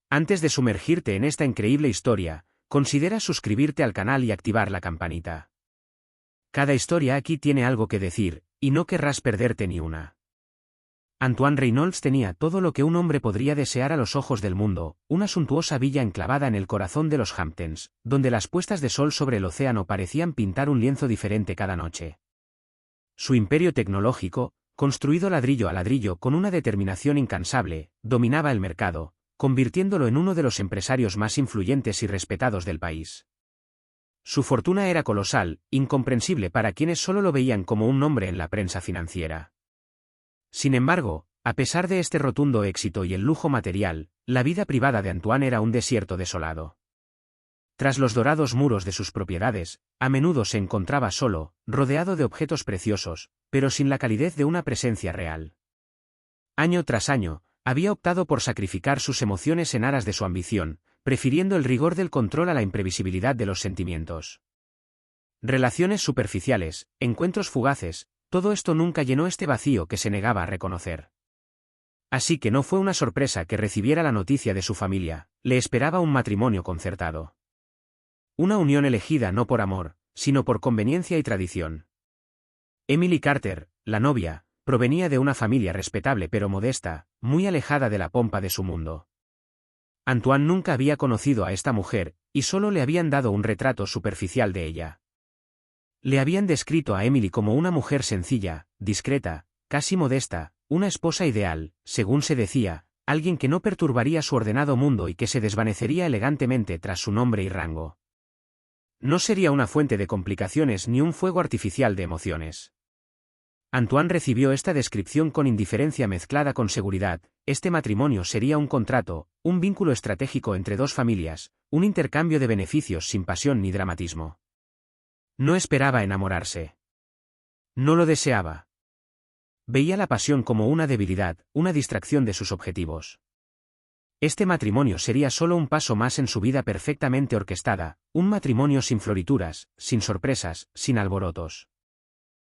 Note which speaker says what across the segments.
Speaker 1: Antes de sumergirte en esta increíble historia, considera suscribirte al canal y activar la campanita. Cada historia aquí tiene algo que decir, y no querrás perderte ni una. Antoine Reynolds tenía todo lo que un hombre podría desear a los ojos del mundo, una suntuosa villa enclavada en el corazón de los Hamptons, donde las puestas de sol sobre el océano parecían pintar un lienzo diferente cada noche. Su imperio tecnológico, construido ladrillo a ladrillo con una determinación incansable, dominaba el mercado, convirtiéndolo en uno de los empresarios más influyentes y respetados del país. Su fortuna era colosal, incomprensible para quienes solo lo veían como un nombre en la prensa financiera. Sin embargo, a pesar de este rotundo éxito y el lujo material, la vida privada de Antoine era un desierto desolado. Tras los dorados muros de sus propiedades, a menudo se encontraba solo, rodeado de objetos preciosos, pero sin la calidez de una presencia real. Año tras año, había optado por sacrificar sus emociones en aras de su ambición, prefiriendo el rigor del control a la imprevisibilidad de los sentimientos. Relaciones superficiales, encuentros fugaces, todo esto nunca llenó este vacío que se negaba a reconocer. Así que no fue una sorpresa que recibiera la noticia de su familia, le esperaba un matrimonio concertado. Una unión elegida no por amor, sino por conveniencia y tradición. Emily Carter, la novia, provenía de una familia respetable pero modesta, muy alejada de la pompa de su mundo. Antoine nunca había conocido a esta mujer, y solo le habían dado un retrato superficial de ella. Le habían descrito a Emily como una mujer sencilla, discreta, casi modesta, una esposa ideal, según se decía, alguien que no perturbaría su ordenado mundo y que se desvanecería elegantemente tras su nombre y rango. No sería una fuente de complicaciones ni un fuego artificial de emociones. Antoine recibió esta descripción con indiferencia mezclada con seguridad. Este matrimonio sería un contrato, un vínculo estratégico entre dos familias, un intercambio de beneficios sin pasión ni dramatismo. No esperaba enamorarse. No lo deseaba. Veía la pasión como una debilidad, una distracción de sus objetivos. Este matrimonio sería solo un paso más en su vida perfectamente orquestada, un matrimonio sin florituras, sin sorpresas, sin alborotos.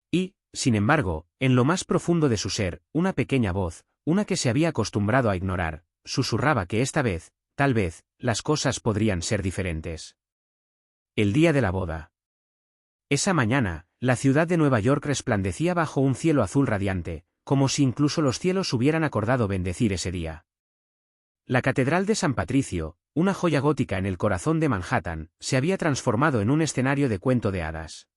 Speaker 1: Y, sin embargo, en lo más profundo de su ser, una pequeña voz, una que se había acostumbrado a ignorar, susurraba que esta vez, tal vez, las cosas podrían ser diferentes. El día de la boda. Esa mañana, la ciudad de Nueva York resplandecía bajo un cielo azul radiante, como si incluso los cielos hubieran acordado bendecir ese día. La Catedral de San Patricio, una joya gótica en el corazón de Manhattan, se había transformado en un escenario de cuento de hadas.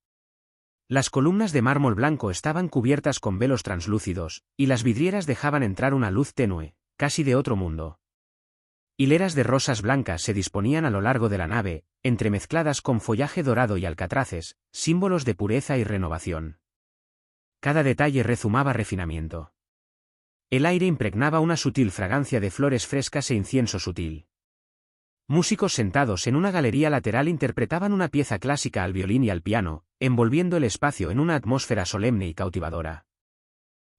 Speaker 1: Las columnas de mármol blanco estaban cubiertas con velos translúcidos, y las vidrieras dejaban entrar una luz tenue, casi de otro mundo. Hileras de rosas blancas se disponían a lo largo de la nave, entremezcladas con follaje dorado y alcatraces, símbolos de pureza y renovación. Cada detalle rezumaba refinamiento. El aire impregnaba una sutil fragancia de flores frescas e incienso sutil. Músicos sentados en una galería lateral interpretaban una pieza clásica al violín y al piano, envolviendo el espacio en una atmósfera solemne y cautivadora.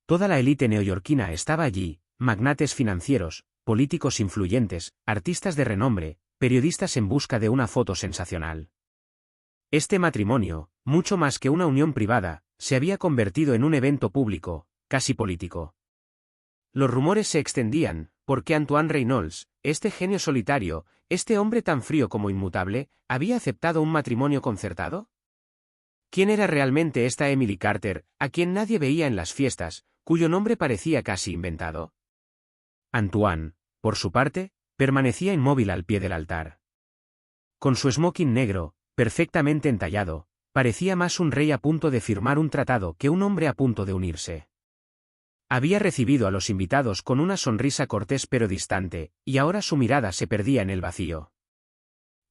Speaker 1: Toda la élite neoyorquina estaba allí, magnates financieros, políticos influyentes, artistas de renombre, periodistas en busca de una foto sensacional. Este matrimonio, mucho más que una unión privada, se había convertido en un evento público, casi político. Los rumores se extendían, porque Antoine Reynolds, este genio solitario, este hombre tan frío como inmutable, ¿había aceptado un matrimonio concertado? ¿Quién era realmente esta Emily Carter, a quien nadie veía en las fiestas, cuyo nombre parecía casi inventado? Antoine, por su parte, permanecía inmóvil al pie del altar. Con su smoking negro, perfectamente entallado, parecía más un rey a punto de firmar un tratado que un hombre a punto de unirse. Había recibido a los invitados con una sonrisa cortés pero distante, y ahora su mirada se perdía en el vacío.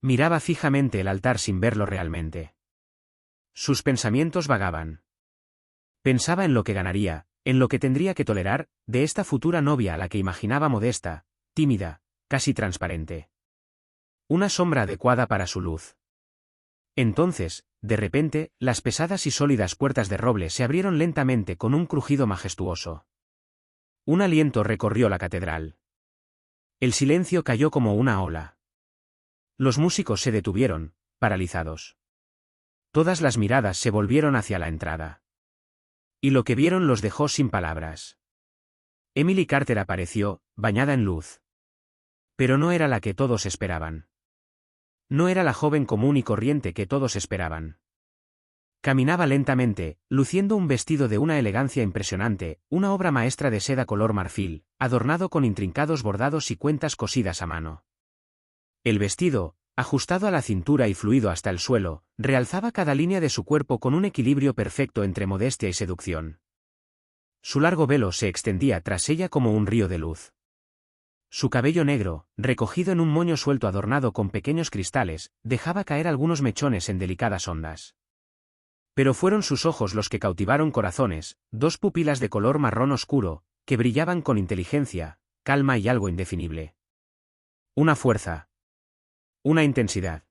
Speaker 1: Miraba fijamente el altar sin verlo realmente. Sus pensamientos vagaban. Pensaba en lo que ganaría, en lo que tendría que tolerar, de esta futura novia a la que imaginaba modesta, tímida, casi transparente. Una sombra adecuada para su luz. Entonces, de repente, las pesadas y sólidas puertas de roble se abrieron lentamente con un crujido majestuoso. Un aliento recorrió la catedral. El silencio cayó como una ola. Los músicos se detuvieron, paralizados. Todas las miradas se volvieron hacia la entrada. Y lo que vieron los dejó sin palabras. Emily Carter apareció, bañada en luz. Pero no era la que todos esperaban. No era la joven común y corriente que todos esperaban. Caminaba lentamente, luciendo un vestido de una elegancia impresionante, una obra maestra de seda color marfil, adornado con intrincados bordados y cuentas cosidas a mano. El vestido, ajustado a la cintura y fluido hasta el suelo, realzaba cada línea de su cuerpo con un equilibrio perfecto entre modestia y seducción. Su largo velo se extendía tras ella como un río de luz. Su cabello negro, recogido en un moño suelto adornado con pequeños cristales, dejaba caer algunos mechones en delicadas ondas. Pero fueron sus ojos los que cautivaron corazones, dos pupilas de color marrón oscuro, que brillaban con inteligencia, calma y algo indefinible. Una fuerza. Una intensidad.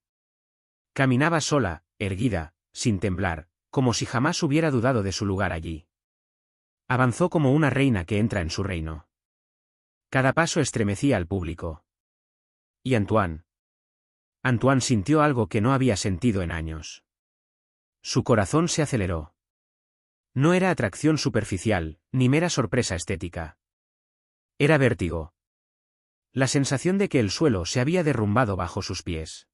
Speaker 1: Caminaba sola, erguida, sin temblar, como si jamás hubiera dudado de su lugar allí. Avanzó como una reina que entra en su reino. Cada paso estremecía al público. ¿Y Antoine? Antoine sintió algo que no había sentido en años. Su corazón se aceleró. No era atracción superficial, ni mera sorpresa estética. Era vértigo. La sensación de que el suelo se había derrumbado bajo sus pies.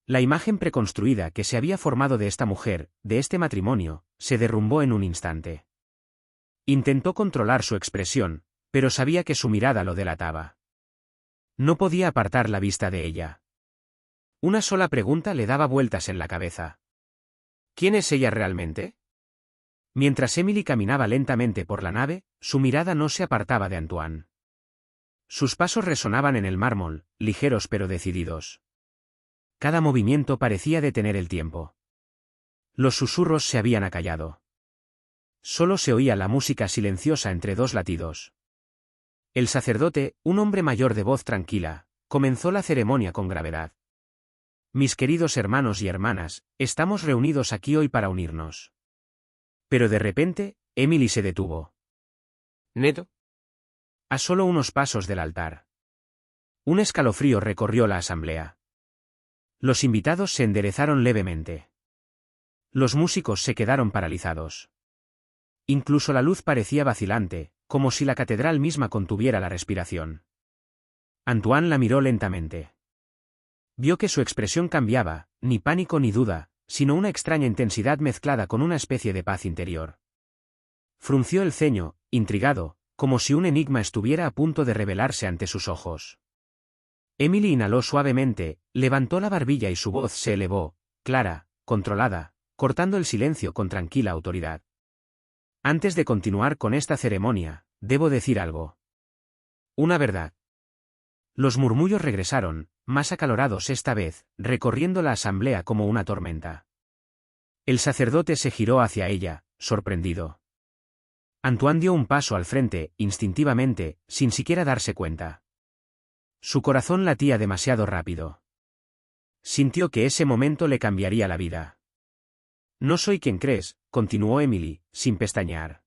Speaker 1: La imagen preconstruida que se había formado de esta mujer, de este matrimonio, se derrumbó en un instante. Intentó controlar su expresión, pero sabía que su mirada lo delataba. No podía apartar la vista de ella. Una sola pregunta le daba vueltas en la cabeza. ¿Quién es ella realmente? Mientras Emily caminaba lentamente por la nave, su mirada no se apartaba de Antoine. Sus pasos resonaban en el mármol, ligeros pero decididos. Cada movimiento parecía detener el tiempo. Los susurros se habían acallado. Solo se oía la música silenciosa entre dos latidos. El sacerdote, un hombre mayor de voz tranquila, comenzó la ceremonia con gravedad. Mis queridos hermanos y hermanas, estamos reunidos aquí hoy para unirnos. Pero de repente, Emily se detuvo.
Speaker 2: ¿Neto?
Speaker 1: A solo unos pasos del altar. Un escalofrío recorrió la asamblea. Los invitados se enderezaron levemente. Los músicos se quedaron paralizados. Incluso la luz parecía vacilante, como si la catedral misma contuviera la respiración. Antoine la miró lentamente. Vio que su expresión cambiaba, ni pánico ni duda, sino una extraña intensidad mezclada con una especie de paz interior. Frunció el ceño, intrigado, como si un enigma estuviera a punto de revelarse ante sus ojos. Emily inhaló suavemente, levantó la barbilla y su voz se elevó, clara, controlada, cortando el silencio con tranquila autoridad. Antes de continuar con esta ceremonia, debo decir algo. Una verdad. Los murmullos regresaron, más acalorados esta vez, recorriendo la asamblea como una tormenta. El sacerdote se giró hacia ella, sorprendido. Antoine dio un paso al frente, instintivamente, sin siquiera darse cuenta. Su corazón latía demasiado rápido. Sintió que ese momento le cambiaría la vida. No soy quien crees, continuó Emily, sin pestañear.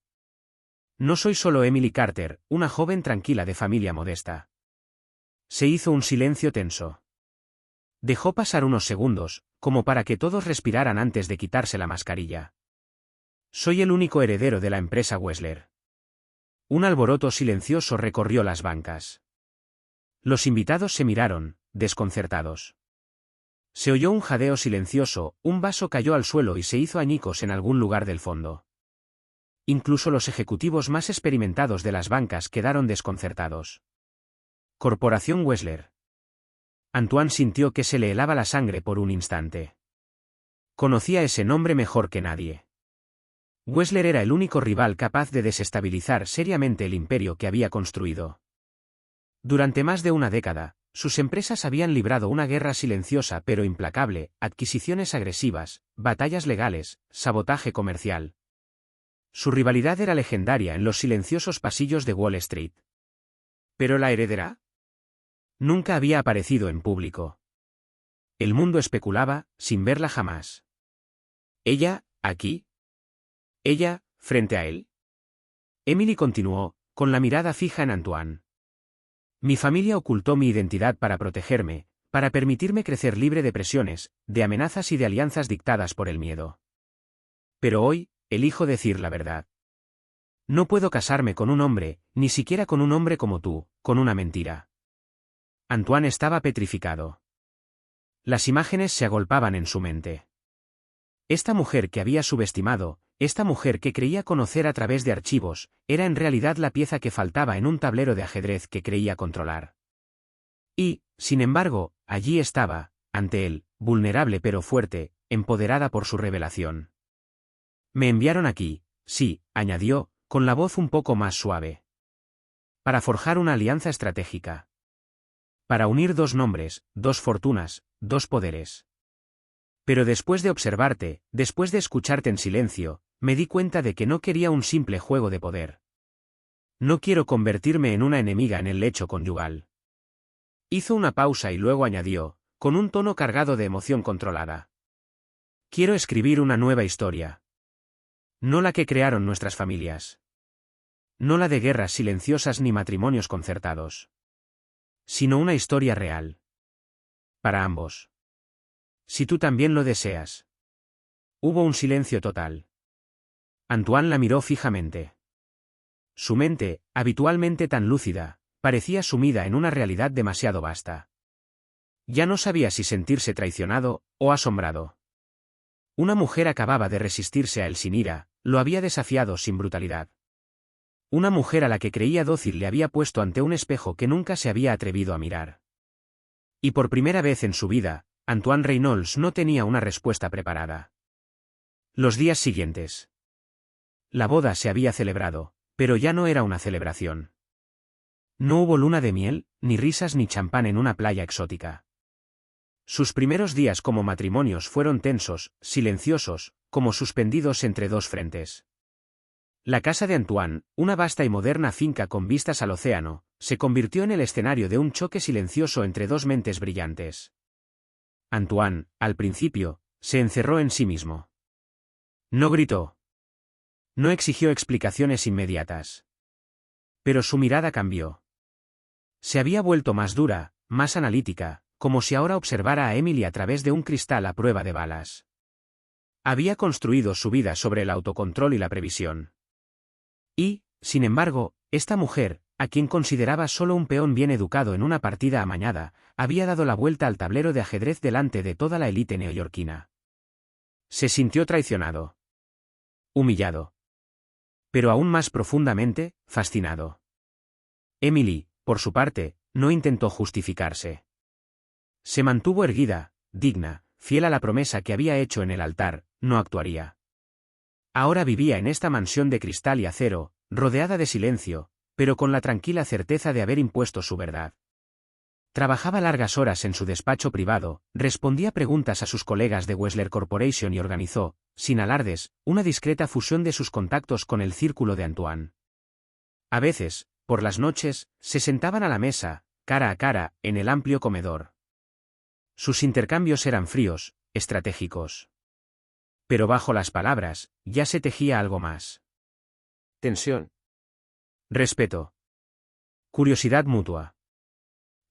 Speaker 1: No soy solo Emily Carter, una joven tranquila de familia modesta. Se hizo un silencio tenso. Dejó pasar unos segundos, como para que todos respiraran antes de quitarse la mascarilla. Soy el único heredero de la empresa Wessler. Un alboroto silencioso recorrió las bancas. Los invitados se miraron, desconcertados. Se oyó un jadeo silencioso, un vaso cayó al suelo y se hizo añicos en algún lugar del fondo. Incluso los ejecutivos más experimentados de las bancas quedaron desconcertados. Corporación Wessler. Antoine sintió que se le helaba la sangre por un instante. Conocía ese nombre mejor que nadie. Wessler era el único rival capaz de desestabilizar seriamente el imperio que había construido. Durante más de una década, sus empresas habían librado una guerra silenciosa pero implacable, adquisiciones agresivas, batallas legales, sabotaje comercial. Su rivalidad era legendaria en los silenciosos pasillos de Wall Street. ¿Pero la heredera? Nunca había aparecido en público. El mundo especulaba, sin verla jamás. ¿Ella, aquí? ¿Ella, frente a él? Emily continuó, con la mirada fija en Antoine. Mi familia ocultó mi identidad para protegerme, para permitirme crecer libre de presiones, de amenazas y de alianzas dictadas por el miedo. Pero hoy, elijo decir la verdad. No puedo casarme con un hombre, ni siquiera con un hombre como tú, con una mentira. Antoine estaba petrificado. Las imágenes se agolpaban en su mente. Esta mujer que había subestimado, esta mujer que creía conocer a través de archivos, era en realidad la pieza que faltaba en un tablero de ajedrez que creía controlar. Y, sin embargo, allí estaba, ante él, vulnerable pero fuerte, empoderada por su revelación. Me enviaron aquí, sí, añadió, con la voz un poco más suave. Para forjar una alianza estratégica. Para unir dos nombres, dos fortunas, dos poderes. Pero después de observarte, después de escucharte en silencio, me di cuenta de que no quería un simple juego de poder. No quiero convertirme en una enemiga en el lecho conyugal. Hizo una pausa y luego añadió, con un tono cargado de emoción controlada. Quiero escribir una nueva historia. No la que crearon nuestras familias. No la de guerras silenciosas ni matrimonios concertados. Sino una historia real. Para ambos. Si tú también lo deseas. Hubo un silencio total. Antoine la miró fijamente. Su mente, habitualmente tan lúcida, parecía sumida en una realidad demasiado vasta. Ya no sabía si sentirse traicionado o asombrado. Una mujer acababa de resistirse a él sin ira, lo había desafiado sin brutalidad. Una mujer a la que creía dócil le había puesto ante un espejo que nunca se había atrevido a mirar. Y por primera vez en su vida, Antoine Reynolds no tenía una respuesta preparada. Los días siguientes. La boda se había celebrado, pero ya no era una celebración. No hubo luna de miel, ni risas ni champán en una playa exótica. Sus primeros días como matrimonios fueron tensos, silenciosos, como suspendidos entre dos frentes. La casa de Antoine, una vasta y moderna finca con vistas al océano, se convirtió en el escenario de un choque silencioso entre dos mentes brillantes. Antoine, al principio, se encerró en sí mismo. No gritó. No exigió explicaciones inmediatas. Pero su mirada cambió. Se había vuelto más dura, más analítica, como si ahora observara a Emily a través de un cristal a prueba de balas. Había construido su vida sobre el autocontrol y la previsión. Y, sin embargo, esta mujer, a quien consideraba solo un peón bien educado en una partida amañada, había dado la vuelta al tablero de ajedrez delante de toda la élite neoyorquina. Se sintió traicionado. Humillado. Pero aún más profundamente, fascinado. Emily, por su parte, no intentó justificarse. Se mantuvo erguida, digna, fiel a la promesa que había hecho en el altar, no actuaría. Ahora vivía en esta mansión de cristal y acero, rodeada de silencio, pero con la tranquila certeza de haber impuesto su verdad. Trabajaba largas horas en su despacho privado, respondía preguntas a sus colegas de Wessler Corporation y organizó, sin alardes, una discreta fusión de sus contactos con el círculo de Antoine. A veces, por las noches, se sentaban a la mesa, cara a cara, en el amplio comedor. Sus intercambios eran fríos, estratégicos. Pero bajo las palabras, ya se tejía algo más. Tensión. Respeto. Curiosidad mutua.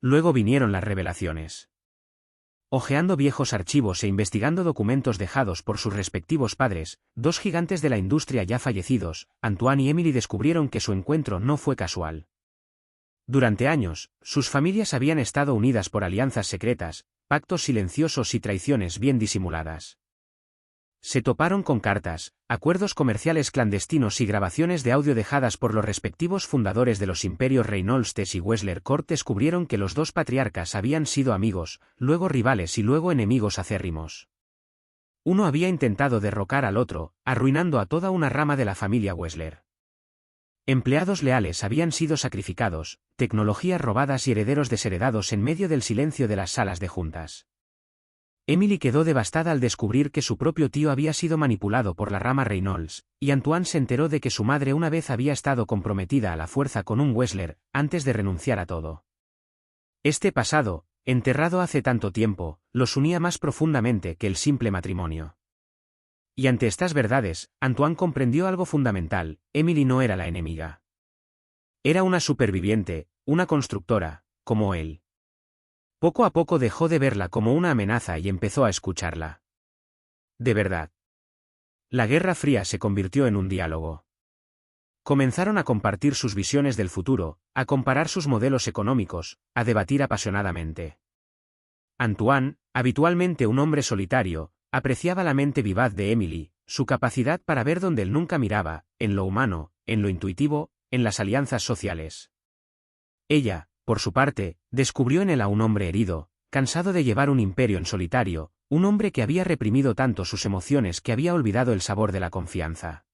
Speaker 1: Luego vinieron las revelaciones. Hojeando viejos archivos e investigando documentos dejados por sus respectivos padres, dos gigantes de la industria ya fallecidos, Antoine y Emily descubrieron que su encuentro no fue casual. Durante años, sus familias habían estado unidas por alianzas secretas, pactos silenciosos y traiciones bien disimuladas. Se toparon con cartas, acuerdos comerciales clandestinos y grabaciones de audio dejadas por los respectivos fundadores de los imperios Reynolds y Wessler Corp. Descubrieron que los dos patriarcas habían sido amigos, luego rivales y luego enemigos acérrimos. Uno había intentado derrocar al otro, arruinando a toda una rama de la familia Wessler. Empleados leales habían sido sacrificados, tecnologías robadas y herederos desheredados en medio del silencio de las salas de juntas. Emily quedó devastada al descubrir que su propio tío había sido manipulado por la rama Reynolds, y Antoine se enteró de que su madre una vez había estado comprometida a la fuerza con un Wessler, antes de renunciar a todo. Este pasado, enterrado hace tanto tiempo, los unía más profundamente que el simple matrimonio. Y ante estas verdades, Antoine comprendió algo fundamental: Emily no era la enemiga. Era una superviviente, una constructora, como él. Poco a poco dejó de verla como una amenaza y empezó a escucharla. De verdad. La Guerra Fría se convirtió en un diálogo. Comenzaron a compartir sus visiones del futuro, a comparar sus modelos económicos, a debatir apasionadamente. Antoine, habitualmente un hombre solitario, apreciaba la mente vivaz de Emily, su capacidad para ver donde él nunca miraba, en lo humano, en lo intuitivo, en las alianzas sociales. Ella, por su parte, descubrió en él a un hombre herido, cansado de llevar un imperio en solitario, un hombre que había reprimido tanto sus emociones que había olvidado el sabor de la confianza.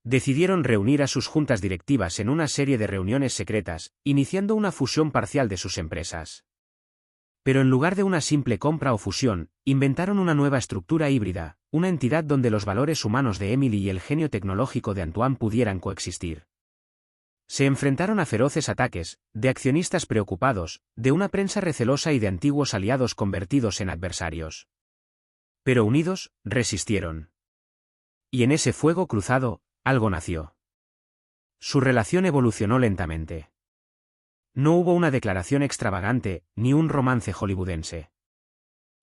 Speaker 1: Decidieron reunir a sus juntas directivas en una serie de reuniones secretas, iniciando una fusión parcial de sus empresas. Pero en lugar de una simple compra o fusión, inventaron una nueva estructura híbrida, una entidad donde los valores humanos de Emily y el genio tecnológico de Antoine pudieran coexistir. Se enfrentaron a feroces ataques, de accionistas preocupados, de una prensa recelosa y de antiguos aliados convertidos en adversarios. Pero unidos, resistieron. Y en ese fuego cruzado, algo nació. Su relación evolucionó lentamente. No hubo una declaración extravagante, ni un romance hollywoodense.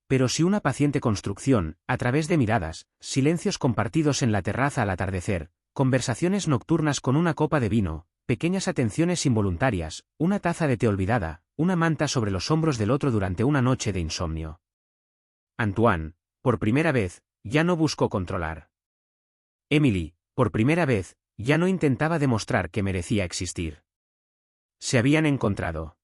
Speaker 1: Pero sí una paciente construcción, a través de miradas, silencios compartidos en la terraza al atardecer, conversaciones nocturnas con una copa de vino, pequeñas atenciones involuntarias, una taza de té olvidada, una manta sobre los hombros del otro durante una noche de insomnio. Antoine, por primera vez, ya no buscó controlar. Emily, por primera vez, ya no intentaba demostrar que merecía existir. Se habían encontrado.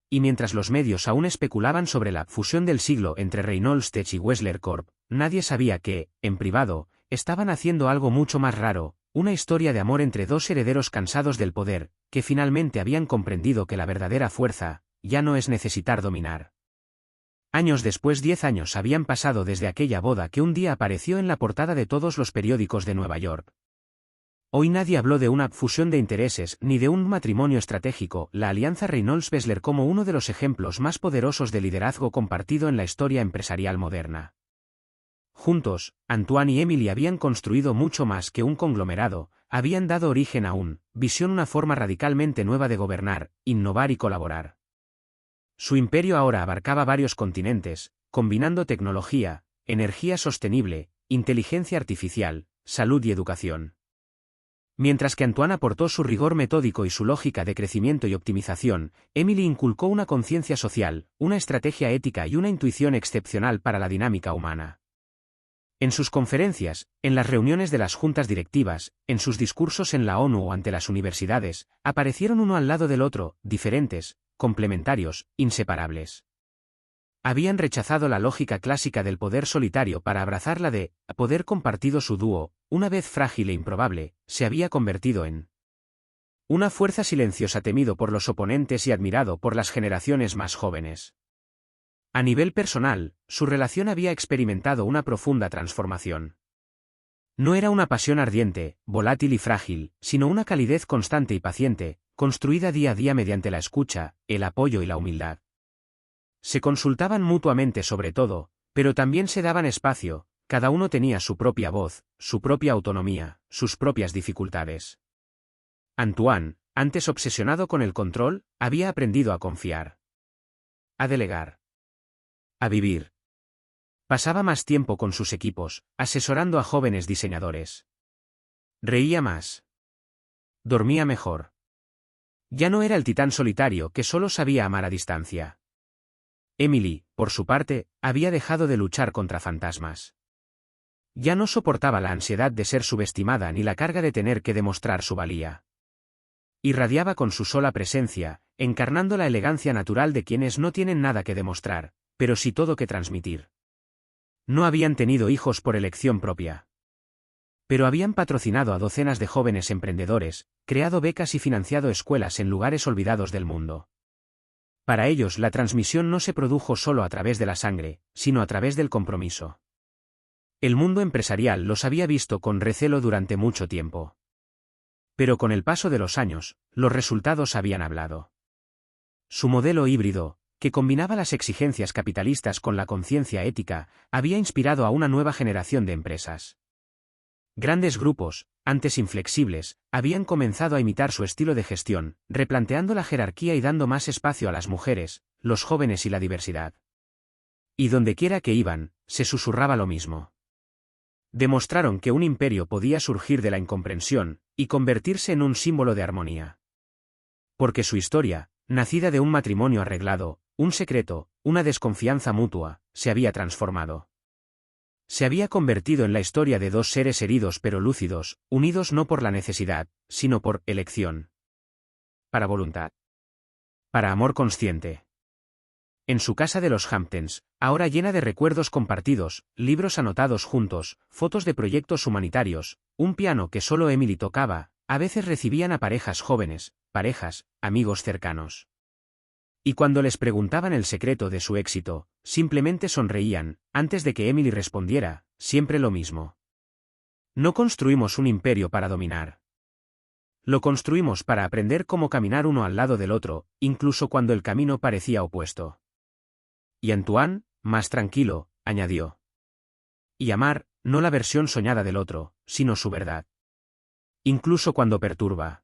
Speaker 1: Y mientras los medios aún especulaban sobre la fusión del siglo entre Reynolds Tech y Wessler Corp, nadie sabía que, en privado, estaban haciendo algo mucho más raro, una historia de amor entre dos herederos cansados del poder, que finalmente habían comprendido que la verdadera fuerza, ya no es necesitar dominar. Años después, 10 años habían pasado desde aquella boda que un día apareció en la portada de todos los periódicos de Nueva York. Hoy nadie habló de una fusión de intereses ni de un matrimonio estratégico, la alianza Reynolds-Wessler como uno de los ejemplos más poderosos de liderazgo compartido en la historia empresarial moderna. Juntos, Antoine y Emily habían construido mucho más que un conglomerado, habían dado origen a una forma radicalmente nueva de gobernar, innovar y colaborar. Su imperio ahora abarcaba varios continentes, combinando tecnología, energía sostenible, inteligencia artificial, salud y educación. Mientras que Antoine aportó su rigor metódico y su lógica de crecimiento y optimización, Emily inculcó una conciencia social, una estrategia ética y una intuición excepcional para la dinámica humana. En sus conferencias, en las reuniones de las juntas directivas, en sus discursos en la ONU o ante las universidades, aparecieron uno al lado del otro, diferentes, complementarios, inseparables. Habían rechazado la lógica clásica del poder solitario para abrazar la de poder compartido. Su dúo, una vez frágil e improbable, se había convertido en una fuerza silenciosa temido por los oponentes y admirado por las generaciones más jóvenes. A nivel personal, su relación había experimentado una profunda transformación. No era una pasión ardiente, volátil y frágil, sino una calidez constante y paciente, construida día a día mediante la escucha, el apoyo y la humildad. Se consultaban mutuamente sobre todo, pero también se daban espacio, cada uno tenía su propia voz, su propia autonomía, sus propias dificultades. Antoine, antes obsesionado con el control, había aprendido a confiar. A delegar. A vivir. Pasaba más tiempo con sus equipos, asesorando a jóvenes diseñadores. Reía más. Dormía mejor. Ya no era el titán solitario que solo sabía amar a distancia. Emily, por su parte, había dejado de luchar contra fantasmas. Ya no soportaba la ansiedad de ser subestimada ni la carga de tener que demostrar su valía. Irradiaba con su sola presencia, encarnando la elegancia natural de quienes no tienen nada que demostrar, pero sí todo que transmitir. No habían tenido hijos por elección propia. Pero habían patrocinado a docenas de jóvenes emprendedores, creado becas y financiado escuelas en lugares olvidados del mundo. Para ellos la transmisión no se produjo solo a través de la sangre, sino a través del compromiso. El mundo empresarial los había visto con recelo durante mucho tiempo. Pero con el paso de los años, los resultados habían hablado. Su modelo híbrido, que combinaba las exigencias capitalistas con la conciencia ética, había inspirado a una nueva generación de empresas. Grandes grupos, antes inflexibles, habían comenzado a imitar su estilo de gestión, replanteando la jerarquía y dando más espacio a las mujeres, los jóvenes y la diversidad. Y dondequiera que iban, se susurraba lo mismo. Demostraron que un imperio podía surgir de la incomprensión y convertirse en un símbolo de armonía. Porque su historia, nacida de un matrimonio arreglado, un secreto, una desconfianza mutua, se había transformado. Se había convertido en la historia de dos seres heridos pero lúcidos, unidos no por la necesidad, sino por elección. Para voluntad. Para amor consciente. En su casa de los Hamptons, ahora llena de recuerdos compartidos, libros anotados juntos, fotos de proyectos humanitarios, un piano que solo Emily tocaba, a veces recibían a parejas jóvenes, parejas, amigos cercanos. Y cuando les preguntaban el secreto de su éxito, simplemente sonreían, antes de que Emily respondiera, siempre lo mismo. No construimos un imperio para dominar. Lo construimos para aprender cómo caminar uno al lado del otro, incluso cuando el camino parecía opuesto. Y Antoine, más tranquilo, añadió. Y amar, no la versión soñada del otro, sino su verdad. Incluso cuando perturba.